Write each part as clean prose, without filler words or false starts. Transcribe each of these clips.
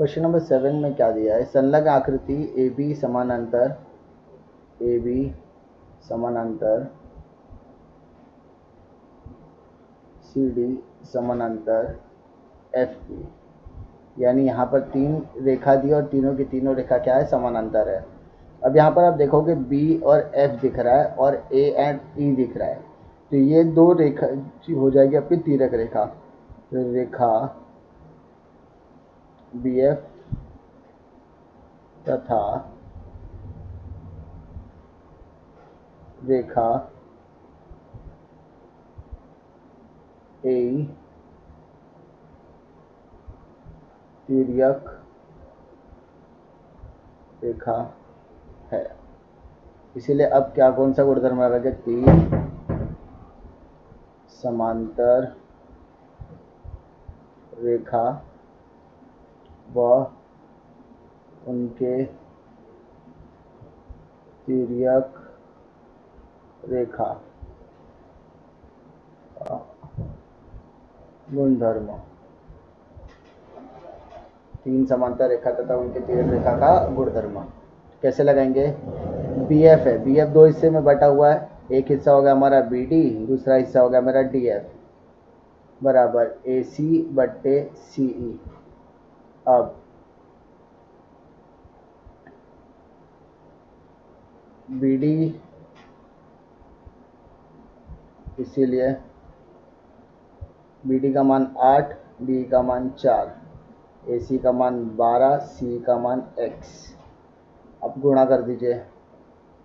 Question number 7 में क्या दिया है? संलग्न आकृति ए बी समानांतर सी डी समानांतर एफ बी, यानी यहाँ पर 3 रेखा दी और तीनों की तीनों रेखा क्या है? समानांतर है। अब यहाँ पर आप देखोगे बी और एफ दिख रहा है और ए एंड ई दिख रहा है, तो ये 2 रेखा हो जाएगी आपकी तिर्यक रेखा। तो रेखा बी एफ तथा रेखा ए तिर्यक रेखा है। इसीलिए अब क्या कौन सा गुणधर्म आ गया? 3 समांतर रेखा व उनके तिर्यक रेखा गुणधर्म। 3 समांतर रेखा तथा उनके तिर्यक रेखा का गुणधर्म कैसे लगाएंगे? बी एफ है, बी एफ 2 हिस्से में बटा हुआ है। एक हिस्सा हो गया हमारा बी डी, दूसरा हिस्सा हो गया मेरा डी एफ बराबर ए सी बट्टे सी ई। अब बी डी, इसीलिए बी डी का मान 8, डी का मान 4, ए सी का मान 12, सी का मान x। अब गुणा कर दीजिए,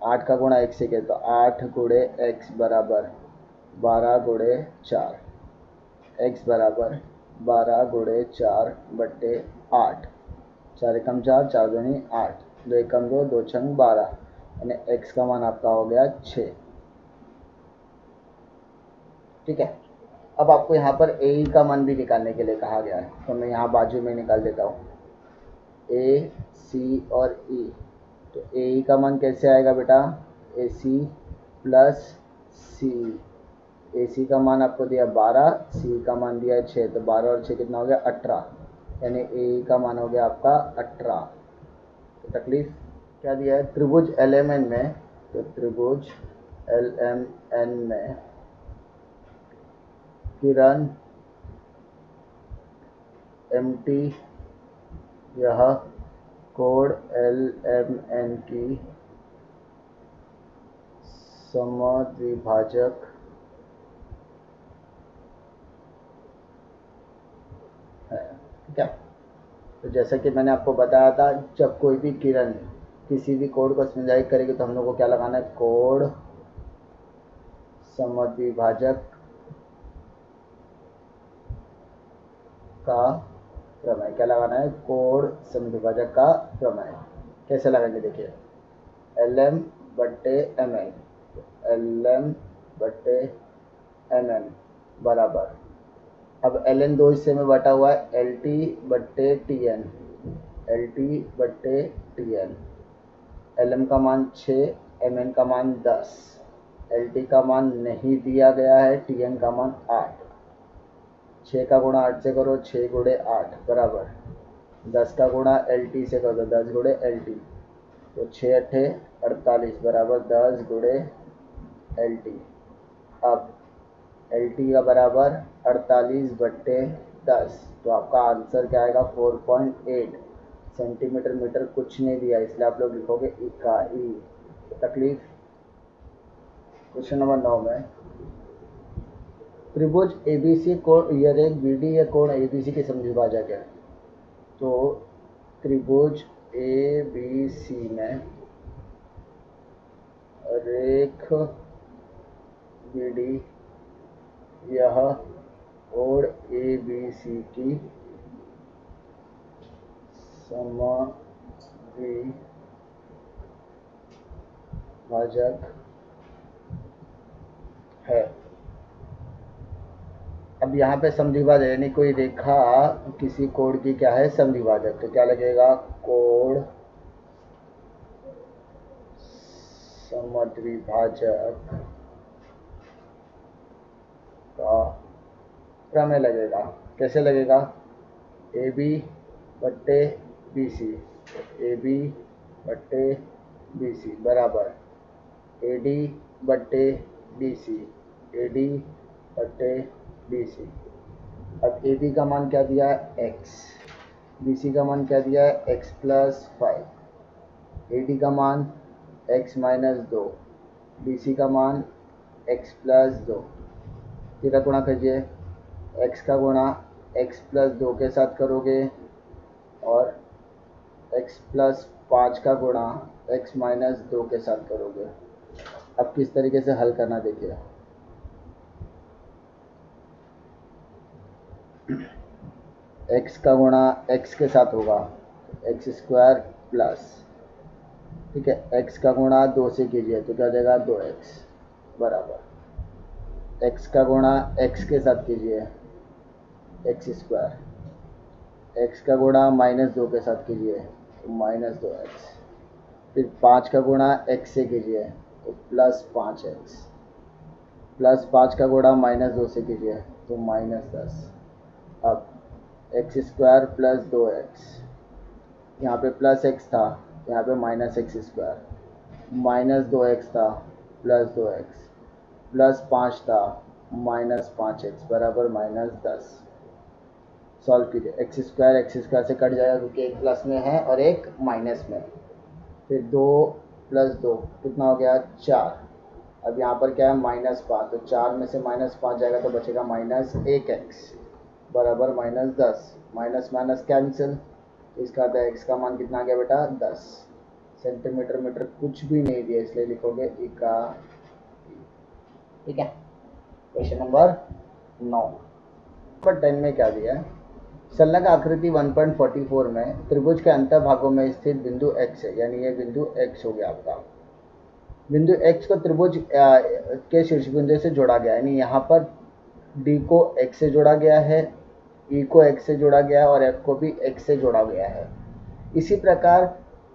8 का गुणा x से किया तो 8 गुणे x बराबर 12 गुणे 4, x बराबर 12 गुणे 4 बट्टे 8। 4 एकम 4, 4 दूनी 8, 2 एकम 2, 2 छंग 12, यानी x का मान आपका हो गया 6। ठीक है। अब आपको यहाँ पर ए का मान भी निकालने के लिए कहा गया है, तो मैं यहाँ बाजू में निकाल देता हूँ ए सी और ई। तो ए का मान कैसे आएगा बेटा? ए सी प्लस सी। ए सी का मान आपको दिया 12, सी का मान दिया 6, तो 12 और 6 कितना हो गया? 18, यानी ए का मान हो गया आपका 18। तो तकलीफ क्या दिया है? त्रिभुज एल एम एन में, तो त्रिभुज एल एम एन में किरण एम टी, यह कोण एल एम एन की समद्विभाजक है। ठीक है। तो जैसा कि मैंने आपको बताया था, जब कोई भी किरण किसी भी कोण को संचालित करेगी तो हम लोग को क्या लगाना है? कोण समद्विभाजक का प्रमेय। क्या लगाना है? कोण समद्विभाजक का प्रमेय। कैसे लगाएंगे देखिए, एल एम बट्टे एम एन, एल एम बट्टे एम एन बराबर, अब एल एन 2 हिस्से में बटा हुआ है, एल टी बट्टे टी एन, एल टी बट्टे टी एन। एल एम का मान 6, एम एन का मान 10, एल टी का मान नहीं दिया गया है, टी एन का मान 8। 6 का गुणा 8 से करो, 6 गुणे 8 बराबर 10 का गुणा एल टी से करो, 10 गुणे एल टी, तो 6 अट्ठे 48 बराबर 10 गुणे एल टी। अब एल टी का बराबर 48 बट्टे 10, तो आपका आंसर क्या आएगा? 4.8 सेंटीमीटर। मीटर कुछ नहीं दिया, इसलिए आप लोग लिखोगे इकाई। तो तकलीफ क्वेश्चन नंबर 9 में त्रिभुज एबीसी कोण, यह रेख बीडी या कोण एबीसी की समद्विभाजक है। तो त्रिभुज एबीसी में रेख बीडी, यह कोण एबीसी की समद्विभाजक है। अब यहाँ पे समद्विभाजक यानी कोई रेखा किसी कोण की क्या है? समद्विभाजक। तो क्या लगेगा? कोण समद्विभाजक का प्रमेय लगेगा। कैसे लगेगा? ए बी बट्टे बी सी, ए बी बट्टे बी सी बराबर ए डी बट्टे बी सी, ए डी बट्टे बी सी। अब ए बी का मान क्या दिया है एक्स, बी सी का मान क्या दिया है एक्स प्लस 5, ए डी का मान एक्स माइनस 2, बी सी का मान एक्स प्लस 2। सीधा गुणा कीजिए, एक्स का गुणा एक्स प्लस 2 के साथ करोगे और एक्स प्लस 5 का गुणा एक्स माइनस 2 के साथ करोगे। अब किस तरीके से हल करना देखिए। एक्स का गुणा एक्स के साथ होगा एक्स स्क्वायर प्लस, ठीक है, एक्स का गुणा 2 से कीजिए तो क्या हो जाएगा 2x बराबर एक्स का गुणा एक्स के साथ कीजिए एक्स स्क्वायर, एक्स का गुणा माइनस 2 के साथ कीजिए तो माइनस 2x, फिर 5 का गुणा एक्स से कीजिए तो प्लस 5x, प्लस 5 का गुणा माइनस 2 से कीजिए तो माइनस 10। अब एक्स स्क्वायर प्लस 2x, यहाँ पे प्लस एक्स था, यहाँ पे minus x square, minus 2x था प्लस 2x, प्लस 5 था माइनस 5x बराबर माइनस 10। सॉल्व कीजिए, एक्स स्क्वायर से कट जाएगा क्योंकि एक प्लस में है और एक माइनस में। फिर 2 प्लस 2 कितना हो गया 4। अब यहाँ पर क्या है -5, तो 4 में से -5 जाएगा तो बचेगा -1x बराबर -10। माइनस माइनस कैंसिल, इसका अर्थ एक्स का मान कितना आ गया बेटा 10। सेंटीमीटर मीटर कुछ भी नहीं दिया इसलिए लिखोगे इका, ठीक है। क्वेश्चन नंबर 9 पर 10 में क्या दिया है, संलग्न आकृति 1.44 में त्रिभुज के अंतर भागों में स्थित बिंदु x है, यानी ये बिंदु x हो गया आपका। बिंदु x को त्रिभुज के शीर्ष बिंदु से जोड़ा गया है, यानी यहाँ पर d को x से जोड़ा गया है, e को x से जोड़ा गया है और f को भी x से जोड़ा गया है। इसी प्रकार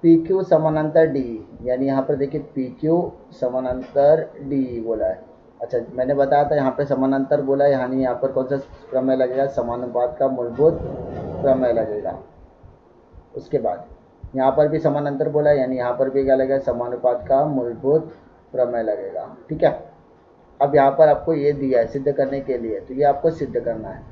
PQ समानांतर D, यानी यहाँ पर देखिए PQ समानांतर D बोला है। अच्छा, मैंने बताया था यहाँ पे समानांतर बोला है, यानी यहाँ पर कौन सा प्रमेय लगेगा, समानुपात का मूलभूत प्रमेय लगेगा। उसके बाद यहाँ पर भी समानांतर बोला है, यानी यहाँ पर भी क्या लगेगा, समानुपात का मूलभूत प्रमेय लगेगा, ठीक है। अब यहाँ पर आपको ये दिया है सिद्ध करने के लिए, तो ये आपको सिद्ध करना है।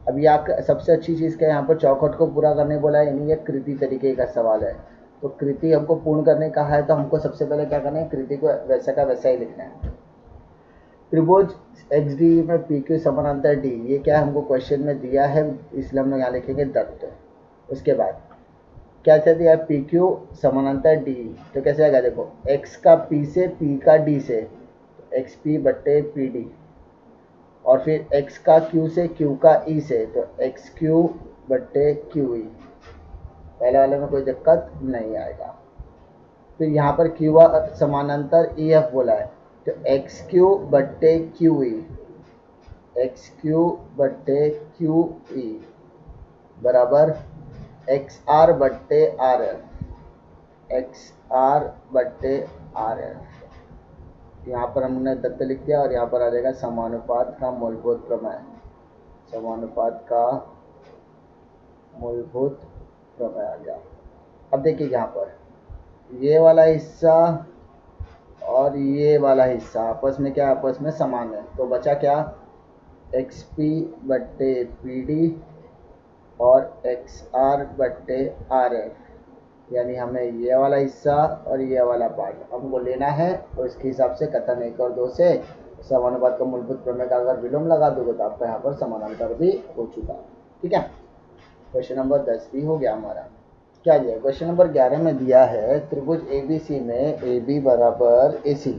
अब यहाँ सबसे अच्छी चीज़ क्या है, यहाँ पर चौखट को पूरा करने बोला है, यानी ये कृति तरीके का सवाल है। तो कृति हमको पूर्ण करने का है, तो हमको सबसे पहले क्या करना है, कृति को वैसा का वैसा ही लिखना है। त्रिभुज एक्स डी में पी क्यू समानांतर डी, ये क्या है हमको क्वेश्चन में दिया है, इसलिए हम लोग यहाँ लिखेंगे दत्त। उसके बाद क्या क्या दिया है, पी क्यू समानांतर डी, तो कैसे आएगा देखो, एक्स का पी से, पी का डी से, एक्स पी बट्टे पी डी, और फिर x का q से, q का e से, तो एक्स क्यू बट्टे क्यू ई। पहले वाले में कोई दिक्कत नहीं आएगा। फिर यहाँ पर क्यू समानांतर ई एफ बोला है, तो एक्स क्यू बट्टे क्यू ई, एक्स क्यू बट्टे क्यू ई बराबर एक्स आर बट्टे आर एफ, एक्स आर बट्टे आर एफ। यहाँ पर हमने दत्त लिख दिया और यहाँ पर आ जाएगा समानुपात का मूलभूत प्रमेय, समानुपात का मूलभूत प्रमेय आ गया। अब देखिए यहाँ पर ये वाला हिस्सा और ये वाला हिस्सा आपस में क्या, आपस में समान है, तो बचा क्या, एक्स पी बट्टे पी डी और एक्स आर बट्टे आर एफ, यानी हमें ये वाला हिस्सा और ये वाला पार्ट हमको लेना है, और इसके हिसाब से कथन 1 और 2 से समानुपात का मूलभूत प्रमेय का अगर विलोम लगा दोगे तो आपका यहाँ पर समानांतर भी हो चुका, ठीक है। क्वेश्चन नंबर 10 भी हो गया हमारा। क्या दिया, क्वेश्चन नंबर 11 में दिया है त्रिभुज ABC में AB बराबर AC।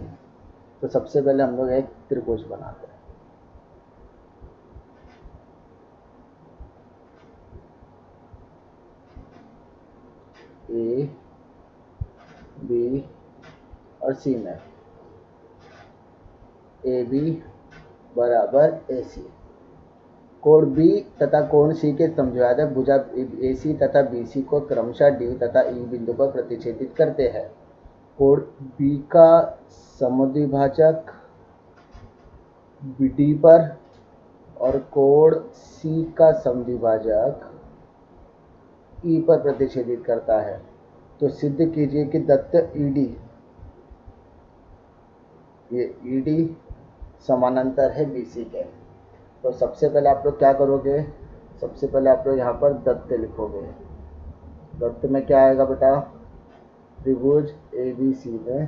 तो सबसे पहले हम लोग एक त्रिभुज बनाते हैं, A B और C में AB बराबर AC। कोण B तथा कोण C के समझौते भुजा AC तथा BC को क्रमशः D तथा E बिंदु पर प्रतिच्छेदित करते हैं। कोण B का समुद्विभाजक BD पर और कोण C का समुद्विभाजक ई पर प्रतिच्छेदित करता है। तो सिद्ध कीजिए कि दत्त ईडी, ये ईडी समानांतर है बीसी के। तो सबसे पहले आप लोग क्या करोगे, सबसे पहले आप लोग यहाँ पर दत्त लिखोगे। दत्त में क्या आएगा बेटा, त्रिभुज ए बी सी में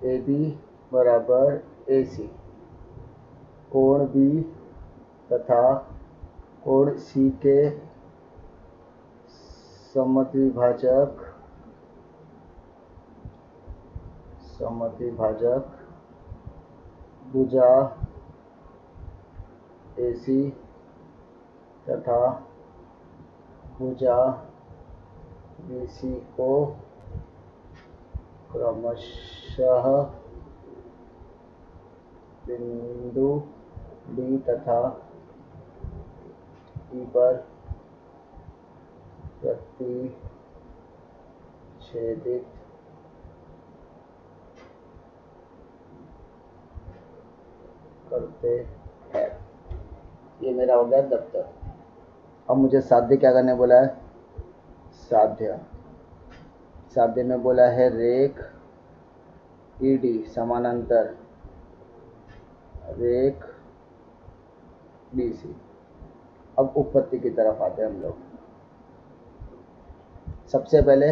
ए बी बराबर ए सी, कोण बी तथा कोण सी के समद्विभाजक भुजा ए सी तथा भुजा बी सी को क्रमशः बिंदु डी तथा ई पर प्रतिच्छेदित करते हैं। ये मेरा हो गया दत्त। अब मुझे साध्य क्या करने बोला है, साध्य में बोला है रेख ईडी समानांतर रेख बीसी। अब उत्पत्ति की तरफ आते हैं हम लोग। सबसे पहले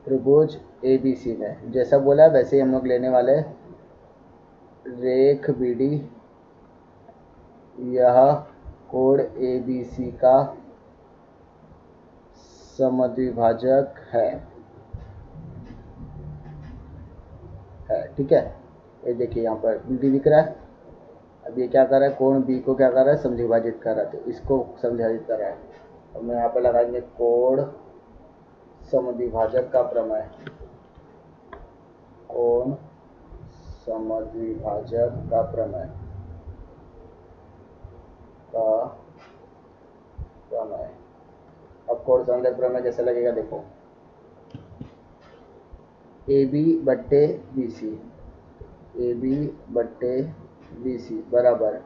त्रिभुज ए बी सी में जैसा बोला है वैसे ही हम लोग लेने वाले। रेख बीडी, यह कोण ए बी सी का समद्विभाजक है, ठीक है। ये देखिए यहाँ पर बीडी दिख रहा है। अब ये क्या कर रहा है, कोण बी को क्या कर रहा है, समद्विभाजित कर रहा है। तो इसको समद्विभाजित कर रहा है। अब मैं यहाँ पर लगाएंगे कोण समद्विभाजक का प्रमेय, कोण समद्विभाजक का प्रमेय अब कोण समद्विभाजक प्रमेय कैसे लगेगा, देखो ए बी बट्टे बी सी, ए बी बट्टे बी सी बराबर,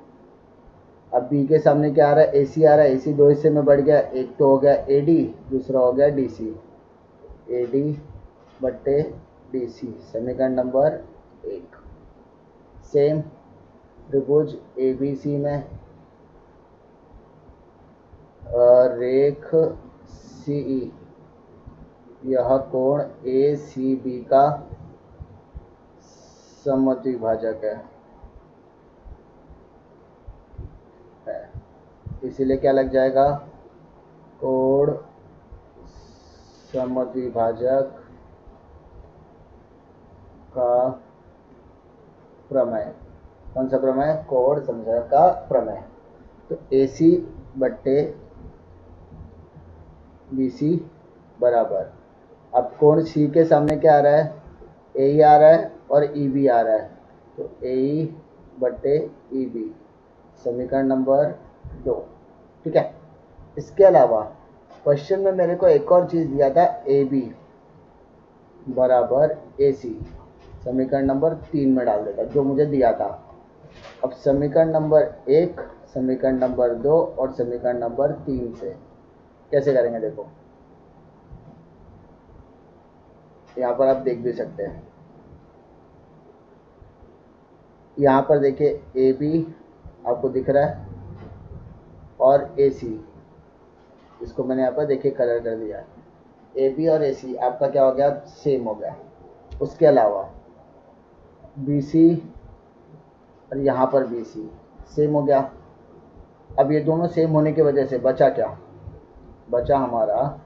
अब बी के सामने क्या आ रहा है, ए सी आ रहा है। ए सी दो हिस्से में बढ़ गया, एक तो हो गया ए डी, दूसरा हो गया डी सी। ए डी बट्टे डी सी समीकरण नंबर 1। सेम त्रिभुज ए बी सी में रेख सी ई, यह कोण ए सी बी का समद्विभाजक है, इसीलिए क्या लग जाएगा, कोण समद्विभाजक का प्रमेय। कौन सा प्रमेय, कोण समद्विभाजक का प्रमेय। तो ए सी बट्टे बी सी बराबर, अब कोण सी के सामने क्या आ रहा है, ए ई आ रहा है और ई बी आ रहा है। तो ए ई बट्टे ई बी समीकरण नंबर 2, ठीक है। इसके अलावा क्वेश्चन में मेरे को एक और चीज़ दिया था, ए बी बराबर ए सी, समीकरण नंबर 3 में डाल देता जो मुझे दिया था। अब समीकरण नंबर 1, समीकरण नंबर 2 और समीकरण नंबर 3 से कैसे करेंगे, देखो यहाँ पर आप देख भी सकते हैं। यहाँ पर देखिए ए बी आपको दिख रहा है और ए सी, इसको मैंने यहाँ पर देखिए कलर कर दिया। ए बी और ए सी आपका क्या हो गया, सेम हो गया। उसके अलावा बी सी और यहाँ पर बी सी सेम हो गया। अब ये दोनों सेम होने की वजह से बचा क्या, बचा हमारा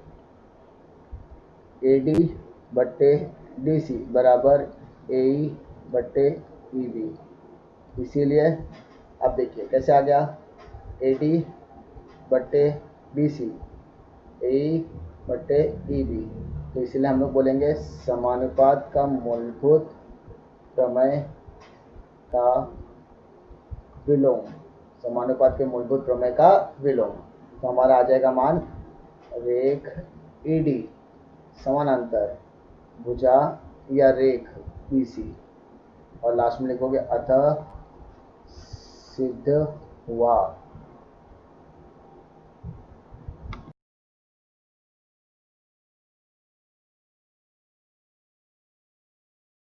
ए डी बट्टे डी सी बराबर ए ई बट्टे ई बी। इसीलिए अब देखिए कैसे आ गया, ए डी बट्टे बी सी, ए ई बट्टे ई बी। तो इसलिए हम लोग बोलेंगे समानुपात का मूलभूत प्रमेय का विलोम, समानुपात के मूलभूत प्रमेय का विलोम। तो हमारा आ जाएगा मान, रेख ई डी समानांतर भुजा या रेख बी सी, और लास्ट में लिखोगे अतः सिद्ध हुआ